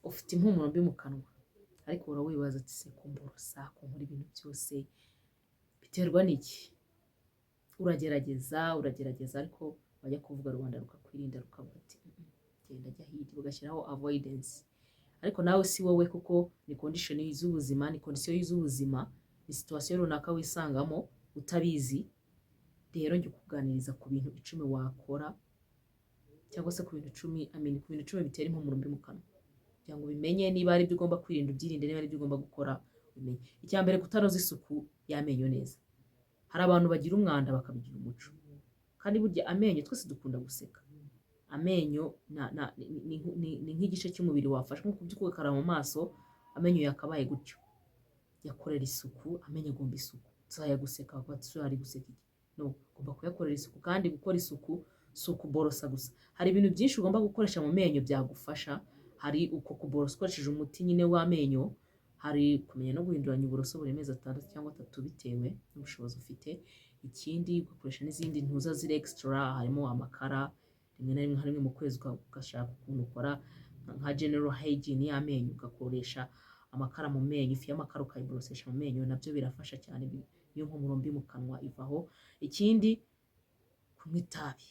ufite impumuro mbi mu kanwa ariko uhora wibaza ati se kumborosa kunkora ibintu byose biterwa n'iki? Uragerageza ariko wajya kuvuga rubanda rukakwirinda rukavuga ati genda jya hirya ugashyiraho avoidance. Ariko nawe si wowe kuko ni condition z'ubuzima, ni condition z'ubuzima, ni situation runaka wisangamo utabizi. Rero njye kuganiriza ku bintu 10 wakora cyangwa se ku bintu 10 ku bintu 10 bitera impumuro mbi mu kanwa kugira ngo bimenye niba ari byo ugomba kwirinda ubyirinde, niba ari byo ugomba gukora ubimenye. Icya mbere, kutanoza isuku y'amenyo neza. Hari abantu bagira umwanda bakabigira umuco, kandi burya amenyo twese dukunda guseka. Amenyo ni nk'igice cy'umubiri wafashe nko kubyuka ugakaraba mu maso, amenyo yakabaye gutyo. Yakorera isuku, amenyo agomba isuku. Tuzajya guseka bakaba tuzari guseka iki? No, ugomba kuyakorera isuku, kandi gukora isuku si ukuborosa gusa. Hari ibintu byinshi ugomba gukoresha mu menyo byagufasha. Hari uko kuborosa ukoresheje umuti nyine w'amenyo, hari kumenya no guhinduranya uburoso buri mezi 6 cyangwa 3 bitewe n'ubushobozi ufite. Ikindi ugakoresha n'izindi ntuza ziri extra, harimo amakara. Rimwe na rimwe harimo mu kwezi ugashaka ukuntu ukora nka general hygiene y'amenyo, ugakoresha amakara mu menyo, ifu y'amakara ukayiborosesha mu menyo, nabyo birafasha cyane. Iyo mpumuro mbi mu kanwa ivaho. Ikindi, kunywa itabi.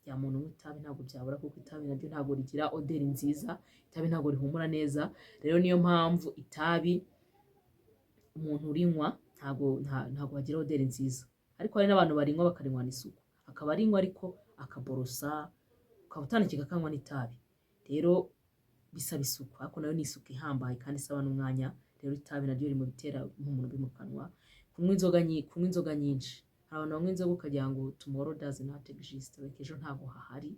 Ya muntu unywa itabi ntabwo byabura, kuko itabi naryo ntabwo rigira oderi nziza, itabi ntabwo rihumura neza. Rero niyo mpamvu itabi umuntu urinywa ntabwo agira oderi nziza. Ariko hari n'abantu barinywa bakarinywana isuku, akaba arinywa ariko akaborosa, ukaba utanikeka kanywa n'itabi. Rero bisaba isuku, ariko nayo ni isuku ihambaye kandi isaba n'umwanya. Rero itabi naryo riri mu bitera impumuro mbi mu kanwa. Kunywa inzoga nyinshi. Hari abantu banywa inzoga ukagira ngo tomorrow does not exist, ejo ntabwo hahari,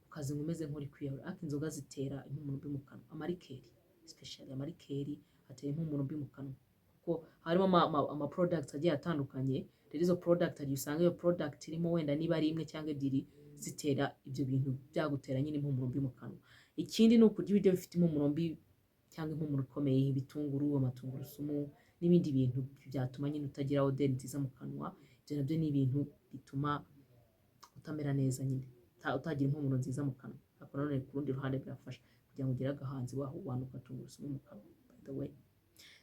ukazinywa umeze nk'uri kwiyahura. Ariko inzoga zitera impumuro mbi mu kanwa. Amarikeri, especially amarikeri atera impumuro mbi mu kanwa, kuko harimo ama products agiye atandukanye. Rero izo product agiye usanga iyo product irimo wenda niba ari imwe cyangwa ebyiri zitera ibyo bintu byagutera nyine impumuro mbi mu kanwa. Ikindi ni ukurya ibiryo bifite impumuro mbi cyangwa impumuro ikomeye, ibitunguru, amatungurusumu n'ibindi bintu byatuma nyine utagira oderi nziza mu kanwa. Ibyo nabyo ni ibintu bituma utamera neza nyine, utagira impumuro nziza mu kanwa. Ariko nanone ku rundi ruhande birafasha kugira ngo ugire agahanzi wanuka tungurusumu mu kanwa, by the way.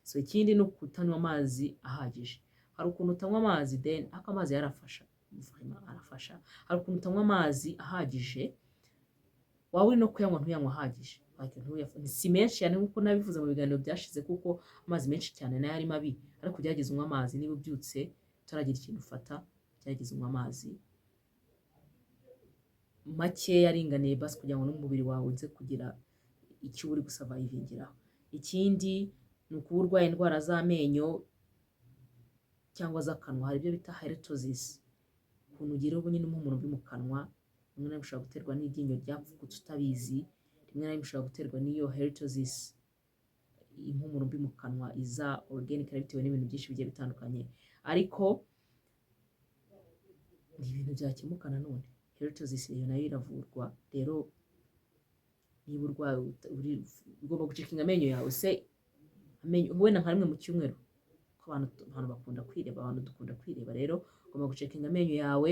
So ikindi ni ukutanywa amazi ahagije. Hari ukuntu utanywa amazi ariko amazi yarafasha, arafasha. Hari ukuntu utanywa amazi ahagije, waba uri no kuyanywa ntuyanywa ahagije. Si menshi cyane nk'uko nabivuze mu biganiro byashize, kuko amazi menshi cyane nayo ari mabi. Ariko ugerageze unywa amazi. Niba ubyutse utaragira ikintu ufata, ugerageze unywa amazi makeya aringaniye basi, kugira ngo n'umubiri wawe uze kugira icyo uri gusavayivingiraho. Ikindi ni ukuba urwaye indwara z'amenyo cyangwa z'akanwa. Hari ibyo bita halitosis, ukuntu ugira ubu nyine impumuro mbi mu kanwa. Rimwe na rimwe ushobora guterwa n'iryinyo ryapfukutse utabizi. Rimwe na rimwe ushobora guterwa n'iyo halitosis, impumuro mbi mu kanwa iza organic, bitewe n'ibintu byinshi bigiye bitandukanye. Ariko ni ibintu byakemuka nanone. Halitosis iyo nayo iravurwa. Rero niba urwaye ugomba gucekinga amenyo yawe. Se amenyo wenda nka rimwe mu cyumweru, ko abantu bakunda kwireba, abantu dukunda kwireba. Rero ugomba gucekinga amenyo yawe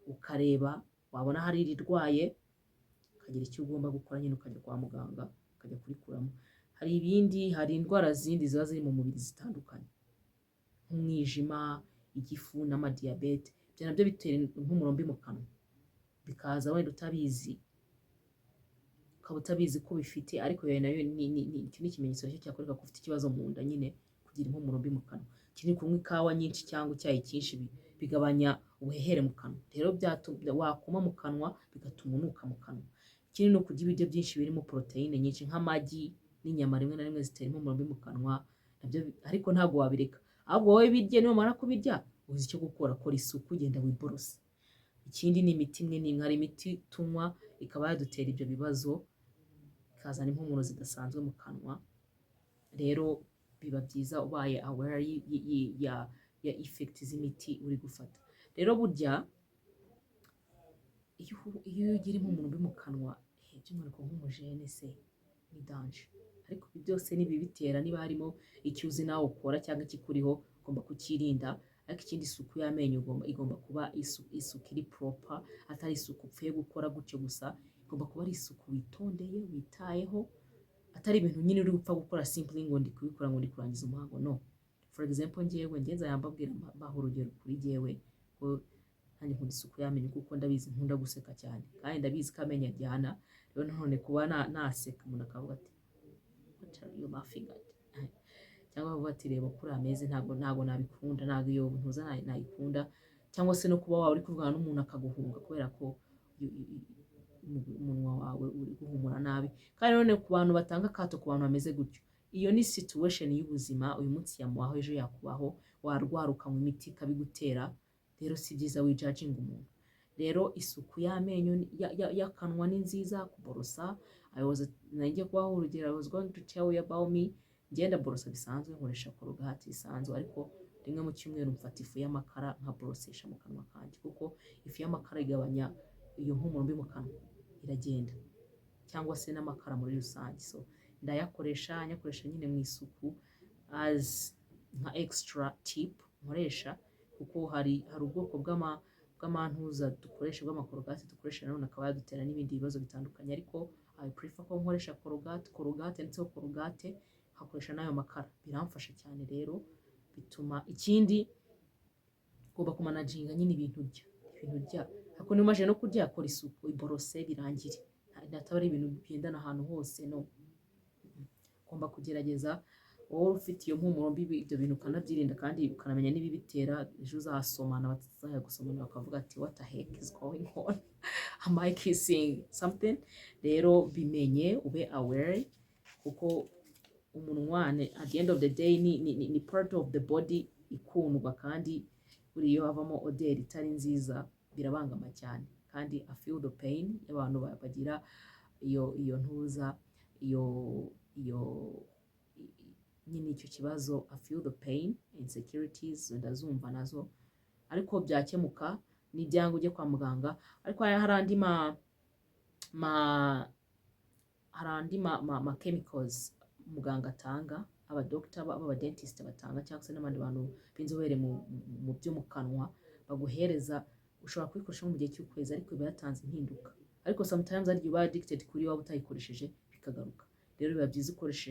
ukareba, wabona hari irirwaye ukagira icyo ugomba gukora nyine, ukajya kwa muganga ukajya kurikuramo. Hari indwara zindi ziba ziri mu mubiri zitandukanye, nk'umwijima, igifu n'amadiyabete. Ibyo nabyo bitera impumuro mbi mu kanwa, bikaza wenda utabizi, ukaba utabizi ko bifite. Ariko nayo ni ikimenyetso cyakwereka ko ufite ikibazo mu nda, nyine kugira impumuro mbi mu kanwa. Ikindi, kunywa ikawa nyinshi cyangwa icyayi cyinshi bigabanya ubuhehere mu kanwa. Rero wakuma mu kanwa bigatuma unuka mu kanwa. Ikindi ni ukurya ibiryo byinshi birimo poroteyine nyinshi, nk'amagi n'inyama. Rimwe na rimwe zitera impumuro mbi mu kanwa nabyo, ariko ntabwo wabireka. Ahubwo wowe birye, nimara kubirya uzi icyo gukora, kora isuku, ugenda wiborose. Ikindi ni imiti imwe n'imwe. Hari imiti tunywa ikaba yadutera ibyo bibazo, ikazana impumuro zidasanzwe mu kanwa. Rero biba byiza ubaye aware ya effect z'imiti uri gufata. Rero burya iyo ugira impumuro mbi mu kanwa, by'umwihariko nk'umujene se, ni danje. Ariko ibi byose ntibibitera. Niba harimo icyo uzi nawe ukora cyangwa ikikuriho, ugomba kukirinda. Ariko ikindi, isuku y'amenyo igomba kuba isuku iri proper, atari isuku upfuye gukora gutyo gusa. Igomba kuba ari isuku witondeye, witayeho, atari ibintu nyine uri gupfa gukora simply ngo ndi kubikora ngo ndi kurangiza umuhango. No, for example njyewe ngenza yambabwira mbaho urugero kuri jyewe ko nanjye nkunda isuku y'amenyo kuko ndabizi nkunda guseka cyane kandi ndabizi ko amenyo ajyana. Rero none kuba naseka umuntu akavuga ati what are you laughing at, cyangwa avuga ati reba kuri ameze ntabwo nabikunda, ntabwo iyo ntuza nayikunda, cyangwa se no kuba waba uri kuvugana n'umuntu akaguhunga kubera ko umunwa wawe uri guhumura nabi. Kandi none ku bantu batanga akato ku bantu bameze gutyo, iyo ni situation y'ubuzima, uyu munsi yamubaho ejo yakubaho, warwara ukanywa imiti ikabigutera. Rero si byiza wijudginga umuntu. Rero isuku y'amenyo y'akanwa ni nziza, kuborosa. Nanjye kubaho urugero, I was going to tell you about me, ngenda borosa bisanzwe, nkoresha korogati bisanzwe, ariko rimwe mu cyumweru mfata ifu y'amakara nkaborosesha mu kanwa kanjye, kuko ifu y'amakara igabanya iyo mpumuro mbi mu kanwa, iragenda, cyangwa se n'amakara muri rusange. So nyakoresha nyine mu isuku as nka extra tip nkoresha, kuko hari ubwoko bw'amantuza dukoresha, bw'amakorogati dukoresha nanone akaba yadutera n'ibindi bibazo bitandukanye, ariko I prefer ko nkoresha korogate ndetse korogate hakoresha n'ayo makara, biramfasha cyane. Rero bituma ikindi ugomba kumanaginga nyine ibintu urya, ariko niba umaze no kurya akora isuku, iborose birangire, ntataba ari ibintu bigendana ahantu hose. No, ugomba kugerageza wowe ufite iyo mpumuro mbi ibyo bintu ukanabyirinda, kandi ukanamenya n'ibibitera. Ejo uzasomana batazagusomana bakavuga ati what the heck is going on, am I kissing something? Rero bimenye, ube aware, kuko umunwa at the end of the day ni part of the body ikundwa, kandi buri iyo havamo odeur itari nziza birabangama cyane. Kandi I feel the pain y'abantu bagira iyo ntuza iyo nyine icyo kibazo. I feel the pain, insecurities ndazumva nazo, ariko byakemuka n'ibyanga ujye kwa muganga. Ariko hari andi ma chemicals muganga atanga, abadokita b'abadentist batanga, cyangwa se n'abandi bantu b'inzobere mu byo mu kanwa baguhereza. Ushobora kubikoresha mu gihe cy'ukwezi, ariko biba yatanze impinduka. Ariko sometimes ari uba addicted kuri waba utayikoresheje bikagaruka. Rero biba byiza ukoresheje